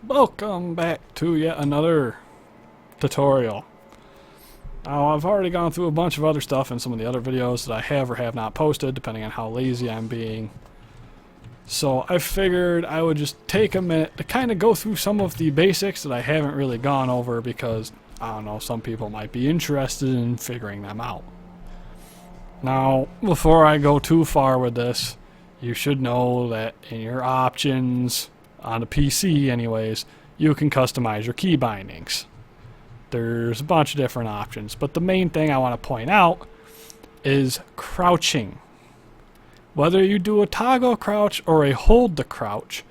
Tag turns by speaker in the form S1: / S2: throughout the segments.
S1: Welcome back to yet another tutorial. Now, I've already gone through a bunch of other stuff in some of the other videos that I have or have not posted, depending on how lazy I'm being. So I figured I would just take a minute to kind of go through some of the basics that I haven't really gone over because, I don't know, some people might be interested in figuring them out. Now, before I go too far with this, you should know that in your options, on the PC anyways, you can customize your key bindings. There's a bunch of different options, but the main thing I want to point out is crouching. Whether you do a toggle crouch or a hold the crouch,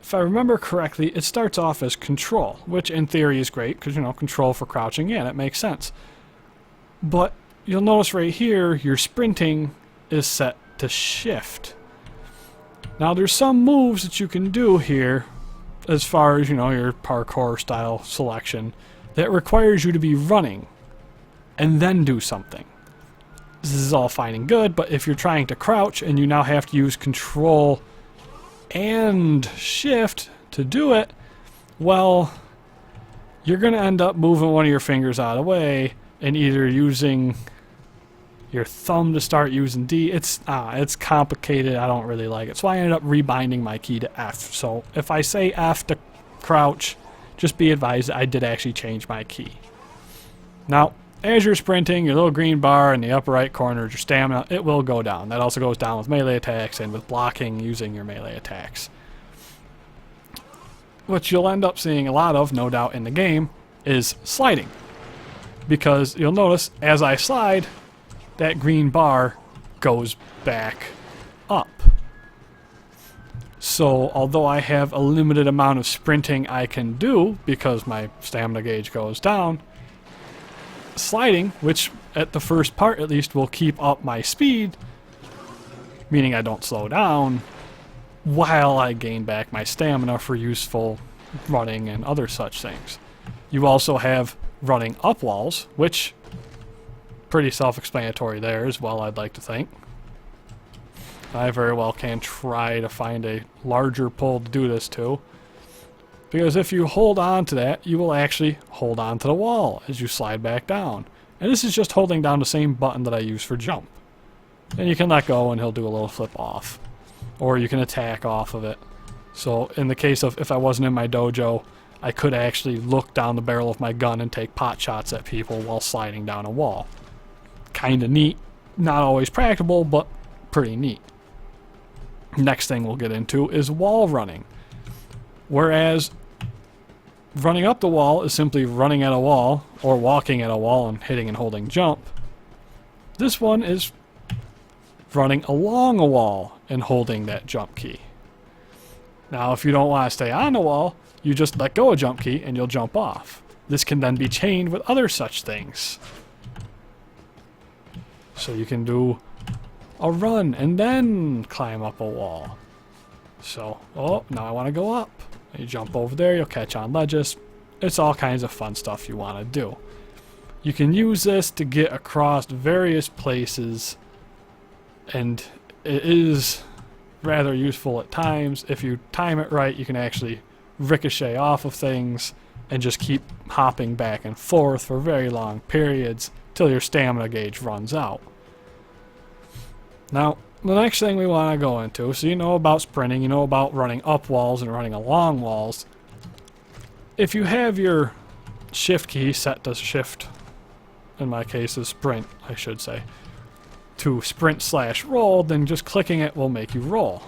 S1: if I remember correctly, it starts off as control, which in theory is great because, you know, control for crouching, yeah, that makes sense. But you'll notice right here, your sprinting is set to shift. Now there's some moves that you can do here as far as, you know, your parkour style selection that requires you to be running and then do something. This is all fine and good, but if you're trying to crouch and you now have to use control and shift to do it, well, you're going to end up moving one of your fingers out of the way and either using your thumb to start using D. It's complicated. I don't really like it. So I ended up rebinding my key to F. So if I say F to crouch, just be advised I did actually change my key. Now, as you're sprinting, your little green bar in the upper right corner is your stamina. It will go down. That also goes down with melee attacks and with blocking using your melee attacks. What you'll end up seeing a lot of, no doubt, in the game is sliding. Because you'll notice as I slide, that green bar goes back up. So although I have a limited amount of sprinting I can do because my stamina gauge goes down, sliding, which at the first part at least will keep up my speed, meaning I don't slow down, while I gain back my stamina for useful running and other such things. You also have running up walls, which pretty self-explanatory there as well, I'd like to think. I very well can try to find a larger pole to do this to, because if you hold on to that, you will actually hold on to the wall as you slide back down. And this is just holding down the same button that I use for jump. And you can let go and he'll do a little flip off. Or you can attack off of it. So in the case of if I wasn't in my dojo, I could actually look down the barrel of my gun and take pot shots at people while sliding down a wall. Kinda neat. Not always practicable, but pretty neat. Next thing we'll get into is wall running. Whereas running up the wall is simply running at a wall or walking at a wall and hitting and holding jump. This one is running along a wall and holding that jump key. Now if you don't want to stay on the wall, you just let go of jump key and you'll jump off. This can then be chained with other such things. So you can do a run and then climb up a wall. So, oh, now I want to go up. You jump over there, you'll catch on ledges. It's all kinds of fun stuff you want to do. You can use this to get across various places, and it is rather useful at times. If you time it right, you can actually ricochet off of things and just keep hopping back and forth for very long periods till your stamina gauge runs out. Now, the next thing we want to go into, so you know about sprinting, you know about running up walls and running along walls. If you have your shift key set to shift, in my case is sprint, I should say, to sprint/roll, then just clicking it will make you roll.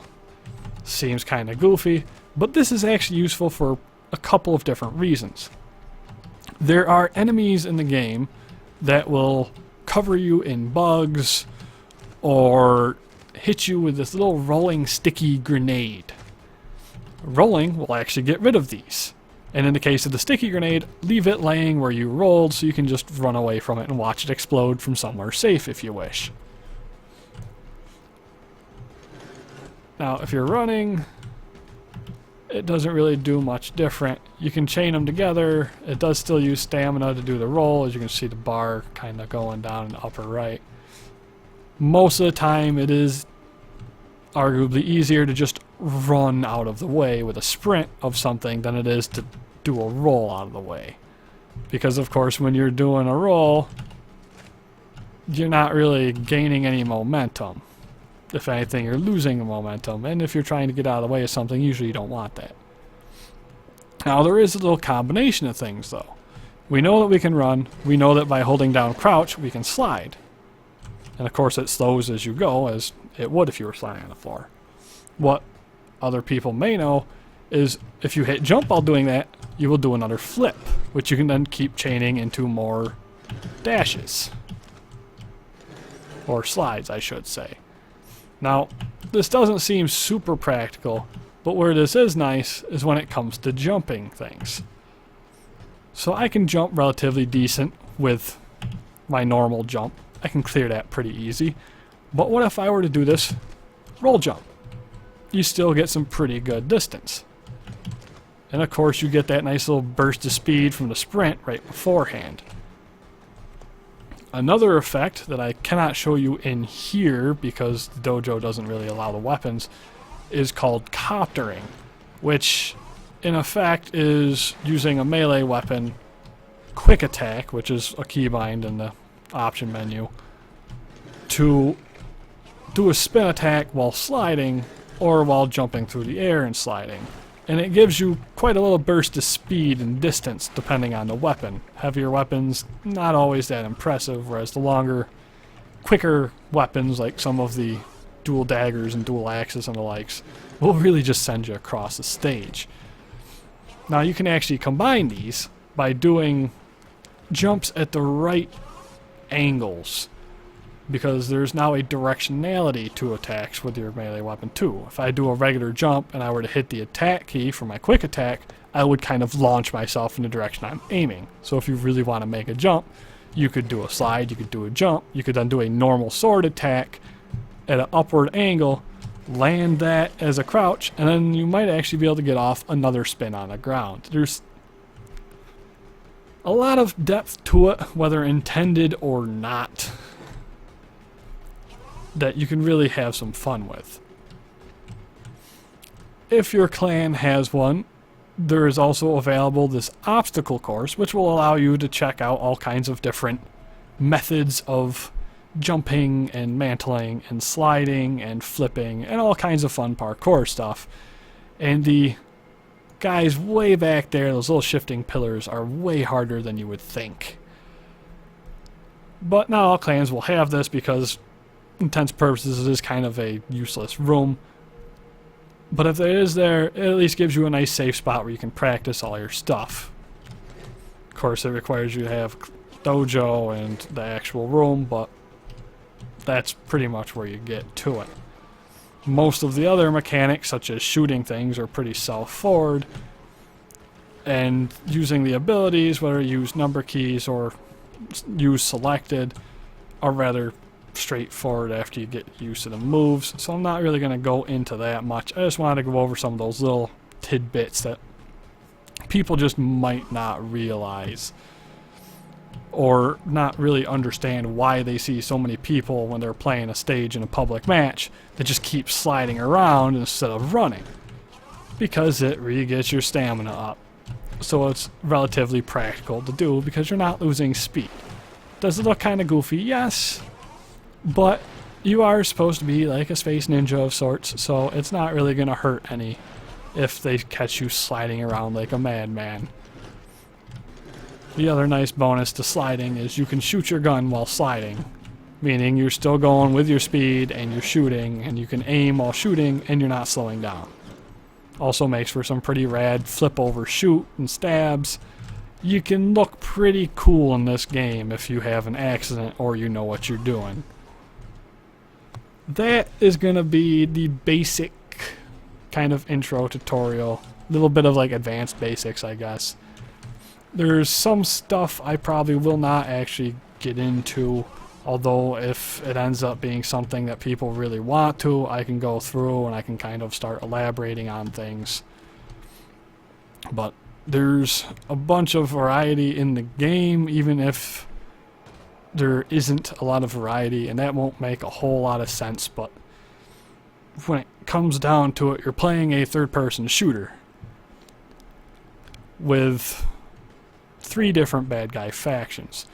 S1: Seems kind of goofy, but this is actually useful for a couple of different reasons. There are enemies in the game that will cover you in bugs or hit you with this little rolling sticky grenade. Rolling will actually get rid of these. And in the case of the sticky grenade, leave it laying where you rolled so you can just run away from it and watch it explode from somewhere safe if you wish. Now, if you're running, it doesn't really do much different. You can chain them together. It does still use stamina to do the roll. As you can see, the bar kind of going down in the upper right. Most of the time, it is arguably easier to just run out of the way with a sprint of something than it is to do a roll out of the way. Because of course when you're doing a roll, you're not really gaining any momentum. If anything, you're losing momentum, and if you're trying to get out of the way of something, usually you don't want that. Now there is a little combination of things though. We know that we can run, we know that by holding down crouch we can slide. And of course it slows as you go, as it would if you were sliding on the floor. What other people may know is if you hit jump while doing that, you will do another flip, which you can then keep chaining into more dashes. Or slides, I should say. Now, this doesn't seem super practical, but where this is nice is when it comes to jumping things. So I can jump relatively decent with my normal jump. I can clear that pretty easy. But what if I were to do this roll jump? You still get some pretty good distance. And of course you get that nice little burst of speed from the sprint right beforehand. Another effect that I cannot show you in here because the dojo doesn't really allow the weapons is called coptering, which in effect is using a melee weapon quick attack, which is a keybind in the option menu, to do a spin attack while sliding or while jumping through the air and sliding. And it gives you quite a little burst of speed and distance depending on the weapon. Heavier weapons, not always that impressive, whereas the longer, quicker weapons like some of the dual daggers and dual axes and the likes will really just send you across the stage. Now you can actually combine these by doing jumps at the right angles, because there's now a directionality to attacks with your melee weapon too. If I do a regular jump and I were to hit the attack key for my quick attack, I would kind of launch myself in the direction I'm aiming. So if you really want to make a jump, you could do a slide, you could do a jump, you could then do a normal sword attack at an upward angle, land that as a crouch, and then you might actually be able to get off another spin on the ground. There's a lot of depth to it, whether intended or not, that you can really have some fun with. If your clan has one, there is also available this obstacle course, which will allow you to check out all kinds of different methods of jumping and mantling and sliding and flipping and all kinds of fun parkour stuff. And the guys way back there, those little shifting pillars, are way harder than you would think. But not all clans will have this because intents purposes it is kind of a useless room. But if it is there, it at least gives you a nice safe spot where you can practice all your stuff. Of course it requires you to have dojo and the actual room, but that's pretty much where you get to it. Most of the other mechanics, such as shooting things, are pretty self-forward, and using the abilities, whether you use number keys or use selected, are rather straightforward after you get used to the moves, so I'm not really going to go into that much. I just wanted to go over some of those little tidbits that people just might not realize or not really understand why they see so many people when they're playing a stage in a public match that just keep sliding around instead of running, because it really gets your stamina up. So it's relatively practical to do because you're not losing speed. Does it look kind of goofy? Yes. But you are supposed to be like a space ninja of sorts, so it's not really going to hurt any if they catch you sliding around like a madman. The other nice bonus to sliding is you can shoot your gun while sliding, meaning you're still going with your speed and you're shooting, and you can aim while shooting and you're not slowing down. Also makes for some pretty rad flip over shoot and stabs. You can look pretty cool in this game if you have an accident or you know what you're doing. That is going to be the basic kind of intro tutorial. A little bit of like advanced basics, I guess. There's some stuff I probably will not actually get into, although if it ends up being something that people really want to, I can go through and I can kind of start elaborating on things. But there's a bunch of variety in the game, even if there isn't a lot of variety, and that won't make a whole lot of sense, but when it comes down to it, you're playing a third-person shooter with 3 different bad guy factions.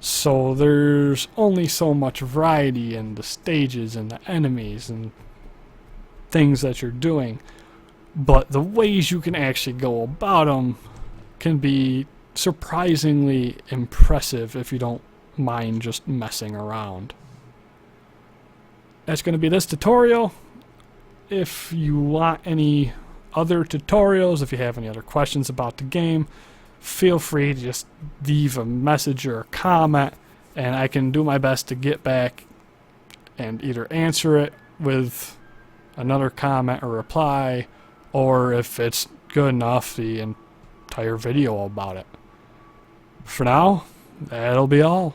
S1: So there's only so much variety in the stages and the enemies and things that you're doing. But the ways you can actually go about them can be surprisingly impressive if you don't mind just messing around. That's going to be this tutorial. If you want any other tutorials, if you have any other questions about the game, feel free to just leave a message or a comment, and I can do my best to get back and either answer it with another comment or reply, or if it's good enough, the entire video about it. For now, that'll be all.